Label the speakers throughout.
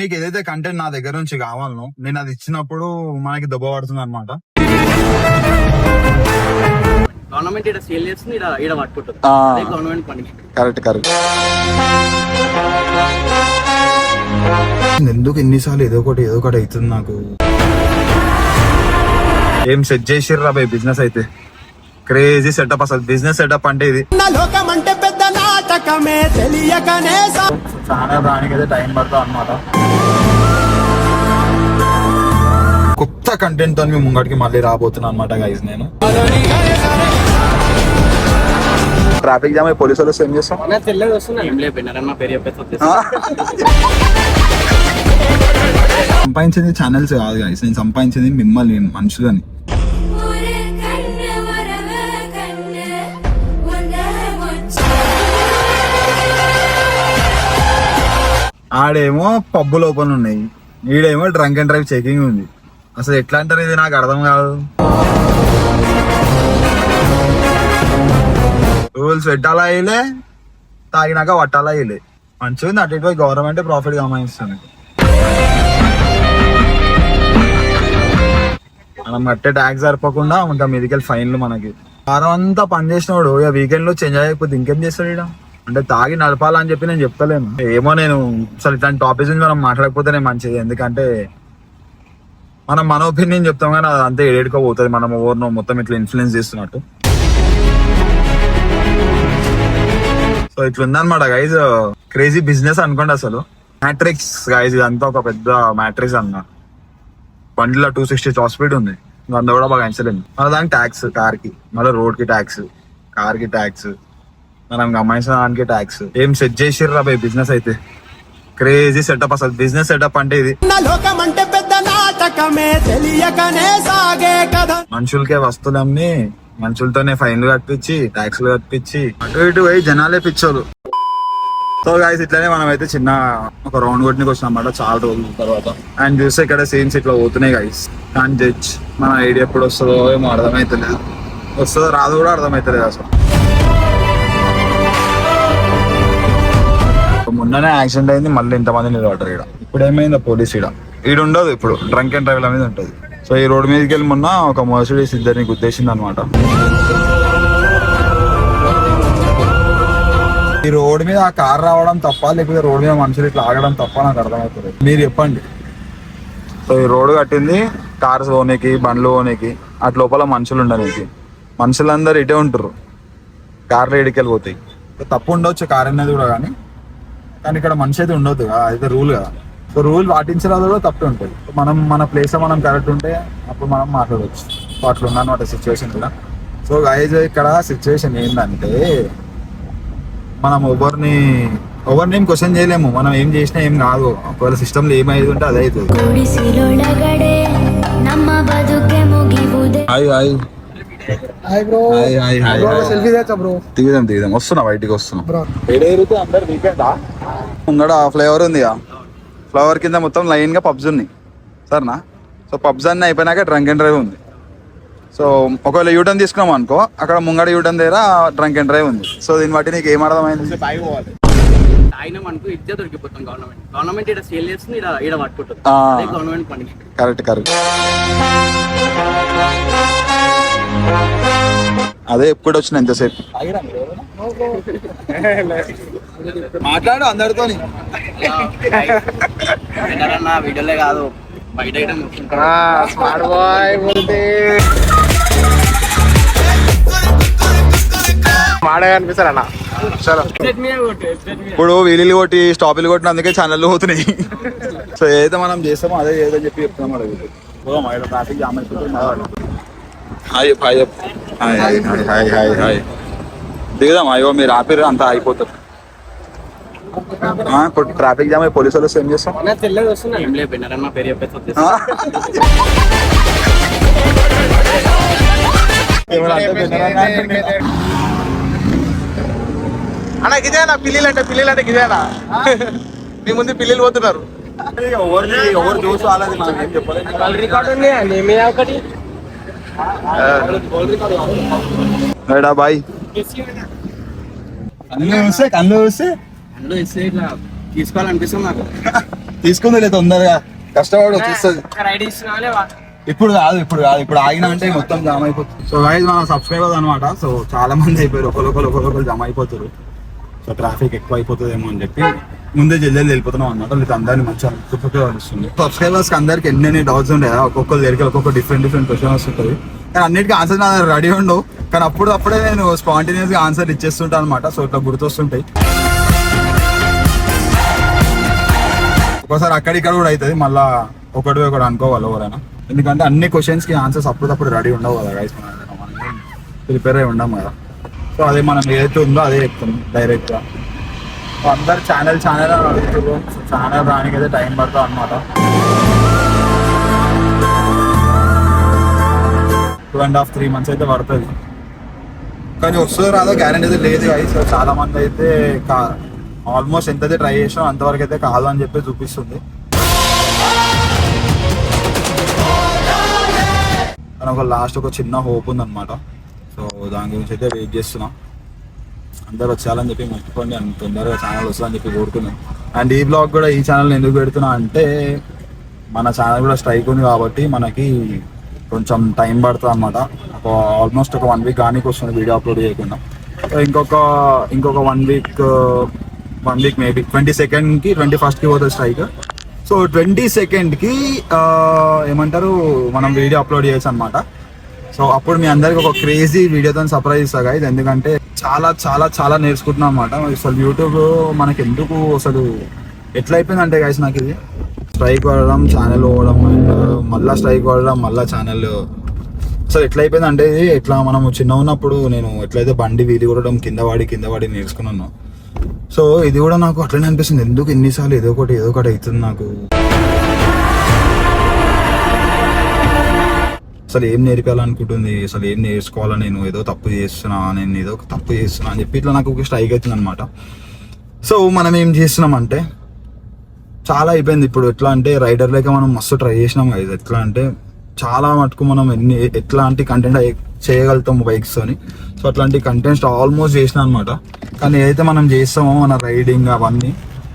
Speaker 1: మీకు ఏదైతే కంటెంట్ నా దగ్గర నుంచి కావాలనో నేను అది ఇచ్చినప్పుడు మనకి దెబ్బ పడుతుంది అనమాట.
Speaker 2: గవర్నమెంట్ ఇక్కడ సేల్ చేస్తుంది, ఇక్కడ పట్టుకుంటుంది. గవర్నమెంట్ పని
Speaker 1: కరెక్ట్ కరెక్ట్. ఎందుకు ఎన్నిసార్లు ఏదో ఒకటి అవుతుంది నాకు. ఏం సెట్ చేసిర్రా బై బిజినెస్ అయితే క్రేజీ సెటప్. అసలు బిజినెస్ సెటప్ అంటే ఇది చాలా దానికైతే టైం పడుతుంది అనమాట. కొత్త కంటెంట్ తో మీ ముంగడికి మళ్ళీ రాబోతున్నా అనమాట గైస్. నేను ట్రాఫిక్ జామ్ అయి పోలీసు వాళ్ళు ఏం చేస్తాం, సంపాదించింది ఛానల్స్ కాదు గైస్, నేను సంపాదించింది మిమ్మల్ని మనుషులని. ఆడేమో పబ్బులు ఓపెన్ ఉన్నాయి, ఈడేమో డ్రంక్ అండ్ డ్రైవ్ చెకింగ్ ఉంది. అసలు ఎట్లా అంటారు ఇది నాకు అర్థం కాదు. రూల్స్ పెట్టాలా వేయలే, తాగినాక పట్టాలా వేయలే. మంచిగా అటు ఇటు గవర్నమెంట్ ప్రాఫిట్ గమనిస్తుంది. మనం కట్టే ట్యాక్స్ సరిపోకుండా ఇంకా మీదికెళ్ళి ఫైన్లు. మనకి వారం అంతా పని చేసినవాడు ఇక వీకెండ్ లో చేంజ్ అయిపోతే ఇంకేం చేస్తాడు ఇక్కడ. అంటే తాగి నడపాలని చెప్పి నేను చెప్తలేను. ఏమో నేను అసలు ఇట్లాంటి టాపిక్స్ నుంచి మనం మాట్లాడకపోతేనే మంచిది. ఎందుకంటే మనం మన ఒపీనియన్ చెప్తాం కానీ అది అంతే ఎడేడుకోపోతుంది. మనం ఓవర్నో మొత్తం ఇట్లా ఇన్ఫ్లుయెన్స్ చేస్తున్నట్టు. సో ఇట్లా ఉందన్నమాట గైజ్. క్రేజీ బిజినెస్ అనుకోండి. అసలు మ్యాట్రిక్స్ గైజ్, ఇదంతా ఒక పెద్ద మ్యాట్రిక్స్ అన్న. బండిలో 260 టాప్ స్పీడ్ ఉంది, అందులో కూడా బాగా ఎంచలేదు. మళ్ళీ దానికి ట్యాక్స్ కార్ కి, మళ్ళీ రోడ్ కి ట్యాక్స్, కార్ కి ట్యాక్స్, మనం గమనించిన దానికి ట్యాక్స్. ఏం సెట్ చేసిర్రా బై బిజినెస్ అయితే క్రేజీ సెటప్. అసలు బిజినెస్ సెటప్ అంటే ఇది. మనుషులకే వస్తువులన్నీ మనుషులతోనే ఫైన్లు కట్టించి ట్యాక్స్లు కట్టించి అటు ఇటు పోయి జనాలే పిచ్చోలు. సో గాయస్ ఇట్లానే మనం అయితే చిన్న ఒక రౌండ్ కొట్టినకి వచ్చిన అన్నమాట చాలా రోజుల తర్వాత. అండ్ చూస్తే ఇక్కడ సీన్స్ ఇట్లా పోతున్నాయి గైస్. కానీ జడ్జ్ మన ఐడియా ఎప్పుడు వస్తుందో ఏమో అర్థమైతలేదు, వస్తుందో రాదు కూడా అర్థమైతలేదు అసలు. మొన్ననే యాక్సిడెంట్ అయింది, మళ్ళీ ఇంతమంది నిలబడ్డారు ఇక్కడ. ఇప్పుడు ఏమైంది పోలీస్ ఈడ ఉండదు, ఇప్పుడు డ్రంక్ అండ్ డ్రైవ్ మీద ఉంటుంది. సో ఈ రోడ్ మీదకి వెళ్ళి మొన్న ఒక మర్సిడీస్ ఇద్దరిని గుద్దేసింది అనమాట. ఈ రోడ్ మీద ఆ కార్ రావడం తప్ప, లేకపోతే రోడ్ మీద మనుషులు ఇట్లా ఆగడం తప్ప నాకు అర్థమవుతుంది, మీరు చెప్పండి. సో ఈ రోడ్ కట్టింది కార్స్ పోనీకి, బండ్లు పోనీకి, అటు లోపల మనుషులు ఉండడానికి. మనుషులందరూ ఇటే ఉంటారు, కార్లు ఇడికి వెళ్ళిపోతాయి. తప్పు ఉండవచ్చు కార్ అనేది కూడా, కానీ ఇక్కడ మనిషి అయితే ఉండొద్దు కదా, అయితే రూల్ కదా. సో రూల్ పాటించడం కూడా తప్పు ఉంటుంది. మనం మన ప్లేస్ లో మనం కరెక్ట్ ఉంటే అప్పుడు మనం మాట్లాడవచ్చు. సో అట్లా ఉందన్నమాట సిచ్యువేషన్ కూడా. సో గైజ్ ఇక్కడ సిచ్యువేషన్ ఏంటంటే మనం ఎవరిని క్వశ్చన్ చేయలేము. మనం ఏం చేసినా ఏం కాదు, ఒకవేళ సిస్టమ్ లో ఏమైంది ఉంటే అదే అవుతుంది. దిగుదాం వస్తున్నా, బయటికి వస్తున్నా. ముంగడ ఫ్లేవర్ ఉంది, ఫ్లవర్ కింద మొత్తం లైన్ గా పబ్స్ ఉన్నాయి సరేనా. సో పబ్స్ అన్ని అయిపోయినాక డ్రంక్ అండ్ డ్రైవ్ ఉంది. సో ఒకవేళ యూటర్న్ తీసుకున్నాం అనుకో, అక్కడ ముంగడ యూటర్న్ దగ్గర డ్రంక్ అండ్ డ్రైవ్ ఉంది. సో దీన్ని బట్టి నీకు ఏం అర్థమైంది? Correct correct. అదే ఎప్పుడు వచ్చిన ఎంతసేపు మాట్లాడు అందరితో.
Speaker 2: వీడియోలే కాదు బయట
Speaker 1: స్మార్ట్ బాయ్ మాడగా అనిపిస్తారన్న. ఇప్పుడు వీళ్ళు కొట్టి స్టాపిల్ కొట్టిన అందుకే ఛానల్ పోతున్నాయి. సో ఏదైతే మనం చేస్తామో అదే ఏదని చెప్పి చెప్తున్నాం. ట్రాఫిక్ జామ్ అయిపోతుంది. Hi hi hi hi hi hi hi దిగుదాం. అయ్యో మీరు ఆపిర్రు అంతా అయిపోతారు. ట్రాఫిక్ జామ్ అయి పోలీసు వాళ్ళు ఏం చేస్తాం?
Speaker 3: అన్న గిదేనా పిల్లలంటే గిదేనా? మీ ముందు పిల్లలు పోతున్నారు.
Speaker 1: ఎవరు చూసి వాళ్ళది మనం ఏం చెప్పలేదు. బాయ్ కళ్ళు చూస్తే
Speaker 2: ఇట్లా తీసుకోవాలనిపిస్తుంది నాకు.
Speaker 1: తీసుకుంది లేదు తొందరగా, కష్టపడి వచ్చేస్తుంది.
Speaker 2: రైడ్ ఇస్తున్నావా?
Speaker 1: ఇప్పుడు కాదు ఇప్పుడు ఆగినా అంటే మొత్తం జామ్ అయిపోతుంది. సో గైస్ మన సబ్స్క్రైబర్స్ అనమాట, సో చాలా మంది అయిపోయారు, ఒకరు జామ్ అయిపోతారు. సో ట్రాఫిక్ ఎక్కువ అయిపోతుందేమో అని చెప్పి ముందే జల్దీ వెళ్ళిపోతున్నాం అనమాట. లేదా అందరినీ మంచిగా వస్తుంది. సబ్స్క్రైబర్స్ కి అందరికి ఎన్ని డౌట్స్ ఉంటాయి, ఒక్కొక్కరు దగ్గరికి ఒక్కొక్క డిఫరెంట్ క్వశ్చన్స్ ఉంటుంది. కానీ అన్నిటికీ ఆన్సర్ నా రెడీ ఉండవు, కానీ అప్పుడే నేను స్పాంటేనియస్ గా ఆన్సర్ ఇచ్చేస్తుంటాను అనమాట. సో ఇట్లా గుర్తొస్తుంటాయి. ఒకసారి అక్కడిక్కడ కూడా అవుతుంది, మళ్ళా ఒకటి అనుకోవాలి ఎవరైనా. ఎందుకంటే అన్ని క్వశ్చన్స్ కి ఆన్సర్స్ అప్పుడు రెడీ ఉండవు కదా గైస్, మనం ప్రిపేర్ అయి ఉండం కదా. సో అదే మనం ఏదైతే ఉందో అదే చెప్తాం డైరెక్ట్ గా. సో అందరు ఛానల్ అడుగుతారు, ఛానల్ రానికి అయితే టైం పడుతుంది అనమాట. 2.5-3 months అయితే పడుతుంది, కానీ వస్తుందో రాదో గ్యారెంటీ అయితే లేదు గైస్. చాలా మంది అయితే ఆల్మోస్ట్ ఎంతైతే ట్రై చేసినా అంతవరకు అయితే కాదు అని చెప్పి చూపిస్తుంది. కానీ ఒక లాస్ట్ ఒక చిన్న హోప్ ఉందన్నమాట. సో దాని గురించి అయితే వెయిట్ చేస్తున్నా. అందరు వచ్చాలని చెప్పి మొక్కుకోండి, అంత తొందరగా ఛానల్ వస్తుందని చెప్పి కోరుకున్నాను. అండ్ ఈ బ్లాగ్ కూడా ఈ ఛానల్ ఎందుకు పెడుతున్నా అంటే మన ఛానల్ కూడా స్ట్రైక్ ఉంది కాబట్టి మనకి కొంచెం టైం పడుతుంది అనమాట. ఆల్మోస్ట్ ఒక 1 week కానీ వస్తుంది వీడియో అప్లోడ్ చేయకుండా. సో ఇంకొక 1 week మేబీ 22nd కి 21st కి పోతుంది స్ట్రైక్. సో 22nd కి ఏమంటారు మనం వీడియో అప్లోడ్ చేయొచ్చు అనమాట. సో అప్పుడు మీ అందరికి ఒక క్రేజీ వీడియోతో సర్ప్రైజ్ ఇస్తా గైస్. ఎందుకంటే చాలా నేర్చుకుంటున్నాం అనమాట. అసలు యూట్యూబ్ మనకి ఎందుకు అసలు ఎట్లా అయిపోయిందంటే గైస్, నాకు ఇది స్ట్రైక్ పడడం, ఛానల్ పోవడం, మళ్ళీ స్ట్రైక్ పడడం, మళ్ళీ ఛానల్ అసలు ఎట్లా అయిపోయింది అంటే ఇది ఎట్లా మనం చిన్న ఉన్నప్పుడు నేను ఎట్లయితే బండి వీధి కొట్టడం కింద పడి నేర్చుకున్నాను. సో ఇది కూడా నాకు అట్లనే అనిపిస్తుంది, ఎందుకు ఎన్నిసార్లు ఏదో ఒకటి అవుతుంది నాకు. అసలు ఏం నేర్పాలనుకుంటుంది, అసలు ఏం నేర్చుకోవాలని, నేను ఏదో తప్పు చేస్తున్నా అని చెప్పి ఇట్లా నాకు ఒక స్ట్రైక్ అవుతుంది అనమాట. సో మనం ఏం చేస్తున్నామంటే చాలా అయిపోయింది ఇప్పుడు. ఎట్లా అంటే రైడర్ లేక మనం మస్తు ట్రై చేసినాం కదా. ఎట్లా అంటే చాలా మటుకు మనం ఎట్లాంటి కంటెంట్ చేయగలుగుతాము బైక్స్ అని. సో అట్లాంటి కంటెంట్స్ ఆల్మోస్ట్ చేసినా అనమాట. కానీ ఏదైతే మనం చేస్తామో మన రైడింగ్ అవన్నీ,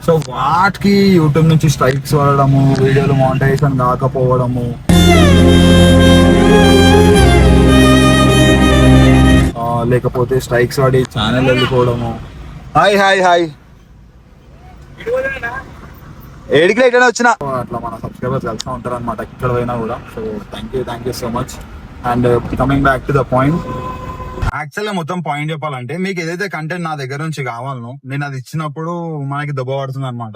Speaker 1: సో వాటికి యూట్యూబ్ నుంచి స్ట్రైక్స్ పడడము, వీడియోలు మానిటైజేషన్ కాకపోవడము, లేకపోతే స్ట్రైక్స్ పడి ఛానల్ వెళ్ళిపోవడము. హాయ్ ఏడికి ఎట్లా వచ్చినా అట్లా మన సబ్స్క్రైబర్స్ కలిసి ఉంటారు అనమాట ఎక్కడ పోయినా కూడా. So thank you so much. And coming back to the point, యాక్చువల్గా మొత్తం పాయింట్ చెప్పాలంటే మీకు ఏదైతే కంటెంట్ నా దగ్గర నుంచి కావాలనో నేను అది ఇచ్చినప్పుడు మనకి దెబ్బ పడుతుంది అనమాట.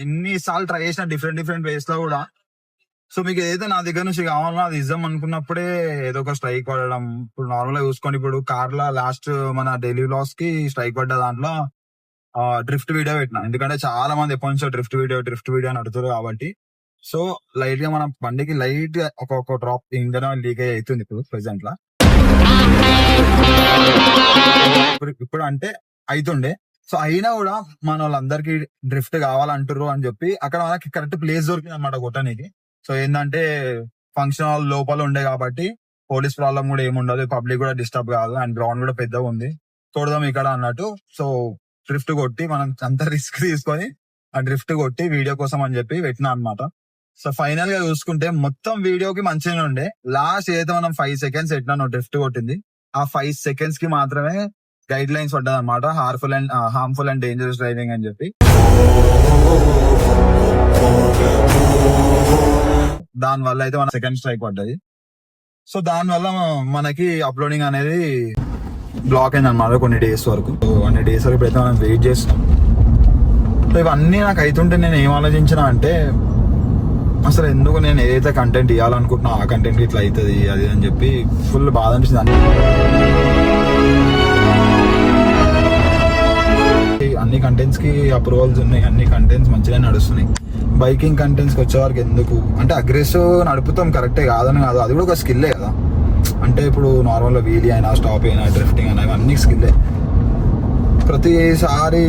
Speaker 1: ఎన్నిసార్లు ట్రై చేసిన డిఫరెంట్ వేస్ లో కూడా, సో మీకు ఏదైతే నా దగ్గర నుంచి కావాలనో అది ఇద్దాం అనుకున్నప్పుడే ఏదో ఒక స్ట్రైక్ పడడం. ఇప్పుడు నార్మల్ గా చూసుకోండి, ఇప్పుడు కార్లో లాస్ట్ మన డైలీ వ్లాగ్స్ కి స్ట్రైక్ పడ్డ దాంట్లో డ్రిఫ్ట్ వీడియో పెట్టినా. ఎందుకంటే చాలా మంది ఎప్పటి నుంచో డ్రిఫ్ట్ వీడియో అని అడుగుతారు కాబట్టి. సో లైట్ గా మన బండికి లైట్ గా ఒక డ్రాప్ ఇంధన లీకేజ్ అవుతుంది ఇప్పుడు ప్రెసెంట్ లా. ఇప్పుడు అంటే అవుతుండే. సో అయినా కూడా మన వాళ్ళందరికి డ్రిఫ్ట్ కావాలంటారు అని చెప్పి అక్కడ మనకి కరెక్ట్ ప్లేస్ దొరికింది అనమాట కొట్టడానికి. సో ఏంటంటే ఫంక్షన్ హాల్ లోపల ఉండే కాబట్టి పోలీస్ ప్రాబ్లం కూడా ఏముండదు, పబ్లిక్ కూడా డిస్టర్బ్ కాదు, అండ్ గ్రౌండ్ కూడా పెద్దగా ఉంది, తోడదాం ఇక్కడ అన్నట్టు. సో డ్రిఫ్ట్ కొట్టి మనం అంత రిస్క్ తీసుకొని ఆ డ్రిఫ్ట్ కొట్టి వీడియో కోసం అని చెప్పి పెట్టినా అనమాట. సో ఫైనల్ గా చూసుకుంటే మొత్తం వీడియోకి మంచిగానే ఉండే. లాస్ట్ ఏదైతే మనం 5 seconds పెట్టినా డ్రిఫ్ట్ కొట్టింది, ఆ 5 seconds కి మాత్రమే గైడ్ లైన్స్ పడ్డది అనమాట, హార్మ్ఫుల్ అండ్ డేంజరస్ డ్రైవింగ్ అని చెప్పి. దాని వల్ల అయితే మన సెకండ్ స్ట్రైక్ పడ్డది. సో దాని వల్ల మనకి అప్లోడింగ్ అనేది బ్లాక్ అయింది అనమాట కొన్ని డేస్ వరకు. ఇప్పుడైతే మనం వెయిట్ చేస్తున్నాం. సో ఇవన్నీ నాకు అవుతుంటే నేను ఏం ఆలోచించిన అంటే అసలు ఎందుకు నేను ఏదైతే కంటెంట్ ఇవ్వాలనుకుంటున్నా ఆ కంటెంట్ ఇట్లా అవుతుంది అది అని చెప్పి ఫుల్ బాధ అనిపిస్తుంది. అన్ని కంటెంట్స్ కి అప్రూవల్స్ ఉన్నాయి, అన్ని కంటెంట్స్ మంచిగా నడుస్తున్నాయి. బైకింగ్ కంటెంట్స్ కి వచ్చే వరకు ఎందుకు అంటే అగ్రెసివ్ నడుపుతాం కరెక్టే కాదని కాదు, అది కూడా ఒక స్కిల్లే కదా. అంటే ఇప్పుడు నార్మల్గా వీలీ అయినా స్టాప్ అయినా డ్రిఫ్టింగ్ అయినా ఇవన్నీ స్కిల్లే. ప్రతిసారి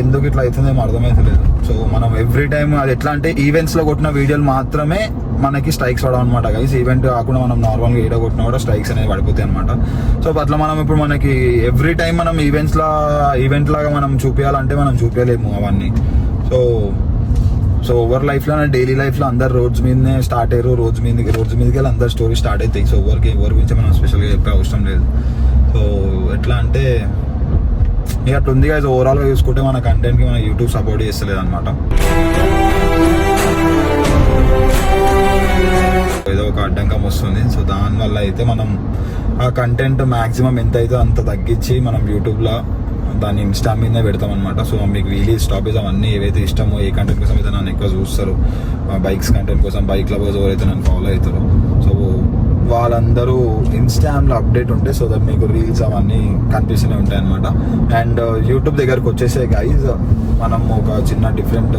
Speaker 1: ఎందుకు ఇట్లా అవుతుందేమో అర్థమైతలేదు. సో మనం ఎవ్రీ టైం అది ఎట్లా అంటే ఈవెంట్స్ లో కొట్టిన వీడియోలు మాత్రమే మనకి స్ట్రైక్స్ పడవు అనమాట గైస్. ఈవెంట్ కాకుండా మనం నార్మల్గా ఏడో కొట్టినా కూడా స్ట్రైక్స్ అనేది పడిపోతాయి అనమాట. సో అట్లా మనం ఇప్పుడు మనకి ఎవ్రీ టైం మనం ఈవెంట్ లాగా మనం చూపించాలంటే మనం చూపించలేము అవన్నీ. సో ఓవర్ లైఫ్ లో డైలీ లైఫ్ లో అందరు రోడ్స్ మీదనే స్టార్ట్ అయ్యారు, రోడ్స్ మీదకి వెళ్ళి అందరు స్టోరీ స్టార్ట్ అవుతాయి. సో ఎవరి గురించి మనం స్పెషల్గా చెప్పే అవసరం లేదు. సో ఎట్లా అంటే ఇక అట్లా ఉంది గైస్. ఓవరాల్గా చూసుకుంటే మన కంటెంట్కి మన యూట్యూబ్ సపోర్ట్ చేస్తలేదు అనమాట. ఏదో ఒక అడ్డంకం వస్తుంది. సో దానివల్ల అయితే మనం ఆ కంటెంట్ మ్యాక్సిమం ఎంత అయితే అంత తగ్గించి మనం యూట్యూబ్లో దాన్ని ఇన్స్టా మీదనే పెడతాం అనమాట. సో మీకు వీలీ స్టాపేజ్ అవన్నీ ఏవైతే ఇష్టమో, ఏ కంటెంట్ కోసం అయితే నన్ను ఎక్కువ చూస్తారు, బైక్స్ కంటెంట్ కోసం, బైక్ లవర్స్ ఎవరైతే నన్ను ఫాలో అవుతారో సో వాళ్ళందరూ ఇన్స్టాగ్రామ్లో అప్డేట్ ఉంటాయి. సో దట్ మీకు రీల్స్ అవన్నీ కనిపిస్తూనే ఉంటాయి అనమాట. అండ్ యూట్యూబ్ దగ్గరకు వచ్చేసే గైజ్ మనం ఒక చిన్న డిఫరెంట్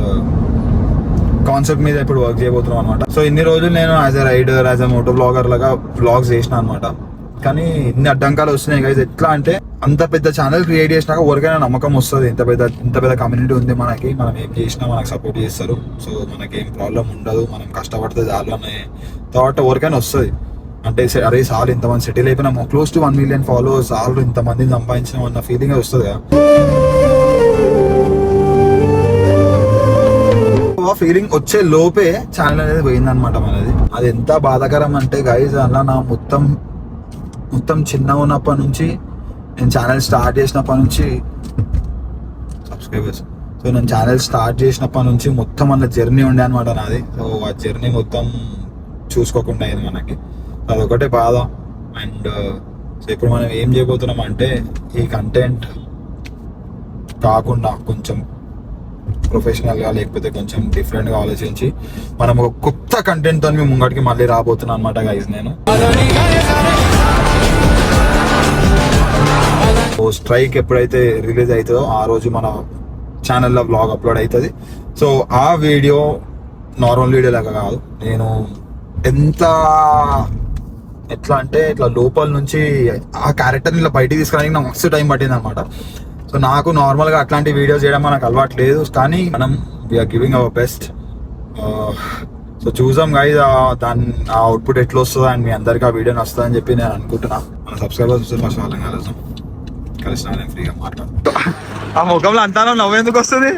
Speaker 1: కాన్సెప్ట్ మీద ఇప్పుడు వర్క్ చేయబోతున్నాం అనమాట. సో ఇన్ని రోజులు నేను as a rider, as a moto blogger లాగా బ్లాగ్స్ చేసిన అనమాట. కానీ ఇన్ని అడ్డంకాలు వస్తున్నాయి గైజ్. ఎట్లా అంటే అంత పెద్ద ఛానల్ క్రియేట్ చేసినాక ఎవరికైనా నమ్మకం వస్తుంది, ఇంత పెద్ద కమ్యూనిటీ ఉంది మనకి, మనం ఏం చేసినా మనకు సపోర్ట్ చేస్తారు. సో మనకేం ప్రాబ్లం ఉండదు, మనం కష్టపడితే చాలు అనే థాట్ ఎవరికైనా వస్తుంది. అంటే అరే సార్ ఇంతమంది సెటిల్ అయిపోయినాము, close to 1 million followers, sir ఇంతమందిని సంపాదించినాం అన్న ఫీలింగ్ వస్తుంది కదా. ఆ ఫీలింగ్ వచ్చే లోపే ఛానల్ అనేది పోయిందనమాట మనది. అది ఎంత బాధాకరం అంటే గైజ్, అలా నా మొత్తం చిన్న ఉన్నప్పటి నుంచి నేను ఛానల్ స్టార్ట్ చేసినప్పటి నుంచి సబ్స్క్రైబర్స్, సో నేను ఛానల్ స్టార్ట్ చేసినప్పటి నుంచి మొత్తం అన్న జర్నీ ఉండే అనమాట నాది. సో ఆ జర్నీ మొత్తం చూసుకోకుండా అయింది మనకి, అదొకటే బాధ. అండ్ సో ఇప్పుడు మనం ఏం చేయబోతున్నాం అంటే ఈ కంటెంట్ కాకుండా కొంచెం ప్రొఫెషనల్గా లేకపోతే కొంచెం డిఫరెంట్గా ఆలోచించి మనం ఒక కొత్త కంటెంట్తో మీ ముంగడికి మళ్ళీ రాబోతున్నాను అనమాట గైజ్. నేను స్ట్రైక్ ఎప్పుడైతే రిలీజ్ అవుతుందో ఆ రోజు మన ఛానల్లో వ్లాగ్ అప్లోడ్ అవుతుంది. సో ఆ వీడియో నార్మల్ వీడియో లాగా కాదు, నేను ఎట్లా అంటే ఇట్లా లోపల నుంచి ఆ క్యారెక్టర్ని ఇలా బయటికి తీసుకురావడానికి నాకు మస్తు టైం పట్టింది అనమాట. సో నాకు నార్మల్గా అట్లాంటి వీడియోస్ చేయడం మనకు అలవాటు లేదు, కానీ మనం we're giving our best. So చూసాం గైజ్ దాని ఆ అవుట్పుట్ ఎట్లా వస్తుందో అండ్ మీ అందరికి ఆ వీడియో వస్తుందని చెప్పి నేను అనుకుంటున్నా. మన సబ్స్క్రైబర్స్ వస్తే ఫస్ట్ వాళ్ళని కలిసినా నేను ఫ్రీగా మాట్లాడు. ఆ ముఖంలో అంతా నవ్వేందుకు వస్తుంది?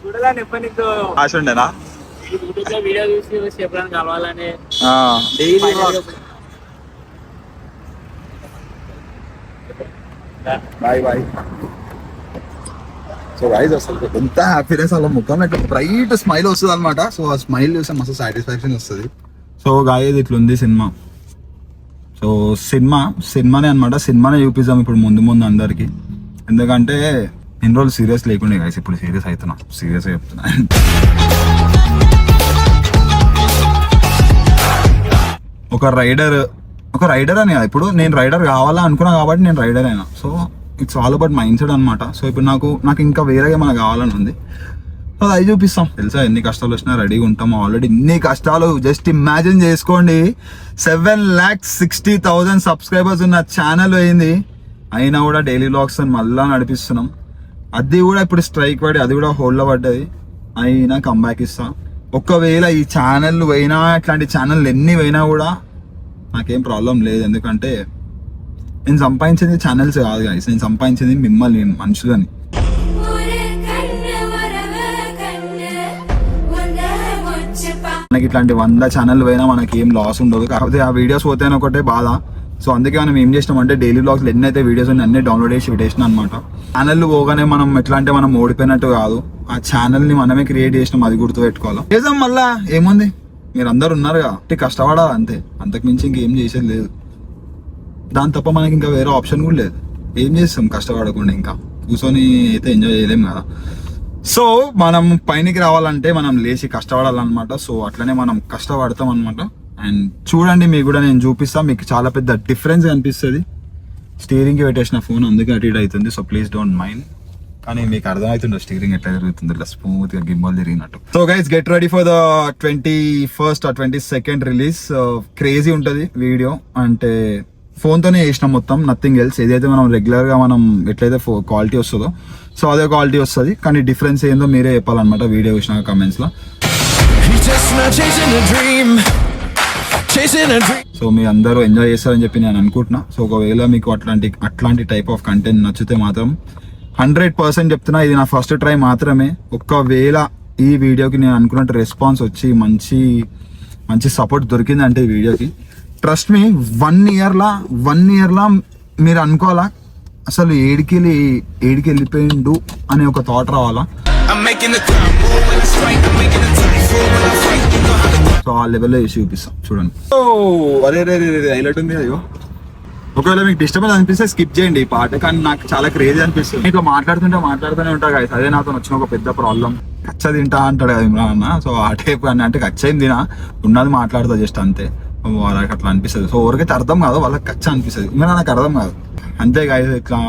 Speaker 2: చూడాలని ఎప్పటి నీకు
Speaker 1: ఆశ ఉండేనా
Speaker 2: వీడియో చూసి ఎప్పుడైనా కలవాలని
Speaker 1: బాయ్. సో గైజ్ అసలు ఎంత హ్యాపీనెస్ అలా ముఖం ఇట్లా బ్రైట్ స్మైల్ వస్తుంది అనమాట. సో ఆ స్మైల్ చూస్తే మస్తు సాటిస్ఫాక్షన్ వస్తుంది. సో గైజ్ ఇట్లుంది సినిమా. సో సినిమానే అనమాట, సినిమానే చూపిద్దాం ఇప్పుడు ముందు అందరికి. ఎందుకంటే ఇన్ని రోజులు సీరియస్ లేకుండే గైస్, ఇప్పుడు సీరియస్ అవుతున్నా, సీరియస్గా చెప్తున్నా. ఒక రైడర్ అని ఇప్పుడు నేను రైడర్ కావాలా అనుకున్నా కాబట్టి నేను రైడర్ అయినా. So it's all about mind set అనమాట. సో ఇప్పుడు నాకు ఇంకా వేరేగా మనకు కావాలని ఉంది. సో అది చూపిస్తాం. తెలుసా ఎన్ని కష్టాలు వచ్చినా రెడీగా ఉంటాం. ఆల్రెడీ ఇన్ని కష్టాలు జస్ట్ ఇమాజిన్ చేసుకోండి. 7,60,000 సబ్స్క్రైబర్స్ ఉన్న ఛానల్ అయింది, అయినా కూడా డైలీ వ్లాగ్స్ అని మళ్ళా నడిపిస్తున్నాం. అది కూడా ఇప్పుడు స్ట్రైక్ పడి అది కూడా హోల్డ్లో పడ్డది, అయినా కంబ్యాక్ ఇస్తాం. ఒకవేళ ఈ ఛానల్ పోయినా ఇట్లాంటి ఛానల్ ఎన్ని పోయినా కూడా నాకేం ప్రాబ్లం లేదు. ఎందుకంటే నేను సంపాదించింది ఛానల్స్ కాదు గాయస్, నేను సంపాదించింది మిమ్మల్ని, మనుషులని. మనకి ఇట్లాంటి 100 ఛానల్ పోయినా మనకి ఏం లాస్ ఉండదు. కాకపోతే ఆ వీడియోస్ పోతేనే ఒకటే బాధ. సో అందుకే మనం ఏం చేసినామంటే డైలీ వ్లాగ్స్ ఎన్ని అయితే వీడియోస్ ఉన్నాయి అన్ని డౌన్లోడ్ చేసి పెట్టేసినాం అనమాట. ఛానల్ పోగానే మనం ఎట్లా అంటే మనం ఓడిపోయినట్టు కాదు, ఆ ఛానల్ ని మనమే క్రియేట్ చేసినాం, అది గుర్తు పెట్టుకోవాలి. చేద్దాం మళ్ళా, ఏముంది, మీరు అందరు ఉన్నారుగా, కష్టపడాలి అంతే, అంతకు మించి ఇంకేం చేసేది లేదు. దాని తప్ప మనకి ఇంకా వేరే ఆప్షన్ కూడా లేదు. ఏం చేస్తాం కష్టపడకుండా, ఇంకా కూర్చొని అయితే ఎంజాయ్ చేయలేం కదా. సో మనం పైనకి రావాలంటే మనం లేచి కష్టపడాలన్నమాట. సో అట్లనే మనం కష్టపడతాం అనమాట. అండ్ చూడండి, మీకు కూడా నేను చూపిస్తాను, మీకు చాలా పెద్ద డిఫరెన్స్ కనిపిస్తుంది. స్టీరింగ్ కి పెట్టేసిన ఫోన్ అందుకే అటు ఇటు అవుతుంది. So please don't mind. కానీ మీకు అర్థమవుతుందో స్టీరింగ్ ఎట్లా జరుగుతుంది, ఇట్లా స్మూత్ గా గింబల్ తిరిగినట్టు. So guys get ready for the 21st or 22nd release. Crazy ఉంటది వీడియో. అంటే ఫోన్తోనే చేసినాం మొత్తం, నథింగ్ ఎల్స్. ఏదైతే మనం రెగ్యులర్గా మనం ఎట్లయితే క్వాలిటీ వస్తుందో సో అదే క్వాలిటీ వస్తుంది, కానీ డిఫరెన్స్ ఏందో మీరే చెప్పాలన్నమాట వీడియో చూసినాక కమెంట్స్లో. సో మీ అందరూ ఎంజాయ్ చేస్తారని చెప్పి నేను అనుకుంటున్నా. సో ఒకవేళ మీకు అట్లాంటి టైప్ ఆఫ్ కంటెంట్ నచ్చితే మాత్రం 100% చెప్తున్నా, ఇది నా ఫస్ట్ ట్రై మాత్రమే. ఒకవేళ ఈ వీడియోకి నేను అనుకున్నట్టు రెస్పాన్స్ వచ్చి మంచి సపోర్ట్ దొరికిందంటే ఈ వీడియోకి, ట్రస్ట్ మీ 1 ఇయర్లా మీరు అనుకోవాలా అసలు ఏడికి వెళ్ళిపోయిండు అనే ఒక థాట్ రావాలా. సో ఆ లెవెల్లో వేసి చూపిస్తాం చూడండి. అరే హైలైట్ ఉంది. అయ్యో ఒకవేళ మీకు డిస్టర్బెన్స్ అనిపిస్తే స్కిప్ చేయండి ఈ పాట, కానీ నాకు చాలా క్రేజీ అనిపిస్తుంది. మీతో మాట్లాడుతూనే ఉంటా guys. అదే నాతో వచ్చిన ఒక పెద్ద ప్రాబ్లం. కచ్చ తింటా అంటాడు కదా ఇమ్రాన్ అన్న. సో ఆ టైప్ అని అంటే కచ్చ ఏం తినా, ఉన్నది మాట్లాడుతా జస్ట్ అంతే. వాళ్ళకి అట్లా అనిపిస్తుంది. సో ఎవరికైతే అర్థం కాదు వాళ్ళకి కచ్చ అనిపిస్తుంది, ఇమ్రాన్ నాకు అర్థం కాదు అంతే guys. ఇట్లా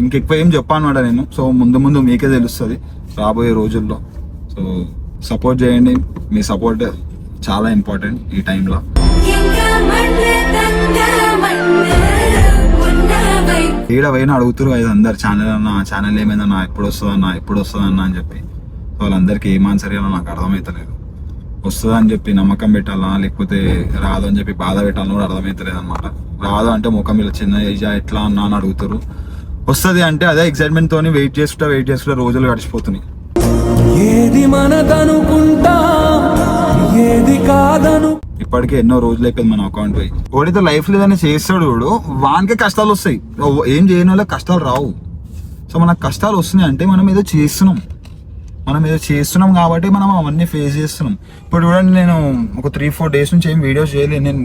Speaker 1: ఇంకెక్కువ ఏం చెప్పానమాట నేను. సో ముందు మీకే తెలుస్తుంది రాబోయే రోజుల్లో. సో సపోర్ట్ చేయండి, మీ సపోర్ట్ చాలా ఇంపార్టెంట్ ఈ టైంలో. ఏడ పోయినా అడుగుతారు కదా అందరు, ఛానల్ ఏమైందన్నా, ఎప్పుడు వస్తుందన్నా అని చెప్పి. సో వాళ్ళందరికీ ఏం ఆన్సర్ చేయాలో నాకు అర్థమవుతలేదు. వస్తుందని చెప్పి నమ్మకం పెట్టాలా, లేకపోతే రాదు అని చెప్పి బాధ పెట్టాలని కూడా అర్థమవుతలేదు అనమాట. రాదు అంటే ముఖం ఇలా చిన్న ఏజా ఎట్లా అన్నా అని అడుగుతారు, వస్తుంది అంటే అదే ఎక్సైట్మెంట్ తోని వెయిట్ చేసుకుంటా రోజులు గడిచిపోతున్నాయి. ఏది మనదనుకుంటా ఏది కాదను. ఇప్పటికే ఎన్నో రోజులు అయిపోయింది మన అకౌంట్ పోయి. ఓడితే లైఫ్ లేదని చేస్తాడు వాడు, వానికే కష్టాలు వస్తాయి. ఏం చేయని వాళ్ళకి కష్టాలు రావు. సో మనకు కష్టాలు వస్తున్నాయి అంటే మనం ఏదో చేస్తున్నాం కాబట్టి మనం అవన్నీ ఫేస్ చేస్తున్నాం. ఇప్పుడు చూడండి, నేను ఒక 3-4 డేస్ నుంచి ఏం వీడియోస్ చేయలేదు. నేను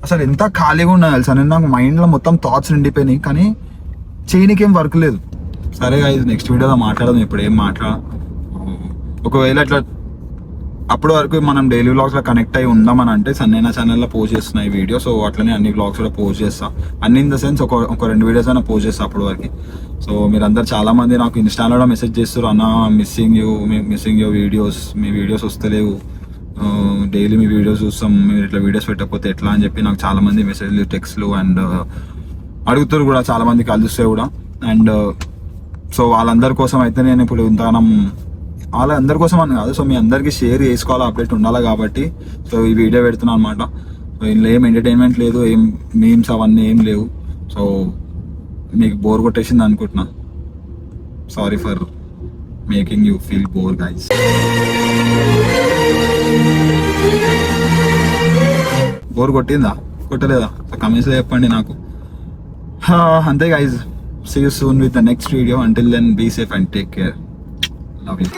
Speaker 1: అసలు ఎంత ఖాళీగా ఉన్నా తెలుసా, నేను నాకు మైండ్లో మొత్తం థాట్స్ నిండిపోయినాయి, కానీ చేయనికి ఏం వర్క్ లేదు. సరే ఇది నెక్స్ట్ వీడియోలో మాట్లాడదాం. ఇప్పుడు ఏం ఒకవేళ అట్లా అప్పటి వరకు మనం డైలీ వ్లాగ్స్ లో కనెక్ట్ అయి ఉందామని అంటే సన్నైన ఛానల్లో పోస్ట్ చేస్తున్నా ఈ వీడియో. సో అట్లనే అన్ని వ్లాగ్స్ కూడా పోస్ట్ చేస్తా, అన్ని ఇన్ ద సెన్స్ ఒక 2 వీడియోస్ అయినా పోస్ట్ చేస్తా అప్పటి వరకు. సో మీరందరూ చాలా మంది నాకు ఇన్స్టాలో కూడా మెసేజ్ చేస్తారు, అన్న missing you videos, me videos వస్తలేవు, డైలీ మీ వీడియోస్ చూస్తాం, మీరు ఇట్లా వీడియోస్ పెట్టకపోతే ఎట్లా అని చెప్పి నాకు చాలా మంది మెసేజ్లు, టెక్స్ట్లు అండ్ అడుగుతారు కూడా, చాలా మంది కలిస్తే కూడా. అండ్ సో వాళ్ళందరి కోసం అయితే నేను ఇప్పుడు ఇంతగానం వాళ్ళందరి కోసం అని కాదు, సో మీ అందరికీ షేర్ చేసుకోవాలి, అప్డేట్ ఉండాలి కాబట్టి సో ఈ వీడియో పెడుతున్నాను అనమాట. సో ఇందులో ఏం ఎంటర్టైన్మెంట్ లేదు, ఏం మీమ్స్ అవన్నీ ఏం లేవు. సో మీకు బోర్ కొట్టేసింది అనుకుంటున్నా. Sorry for making you feel bore guys. Bore కొట్టలేదా? సో కమెంట్స్లో చెప్పండి నాకు. అంతే guys, see you soon with the next video. Until then, be safe and take care. Love you.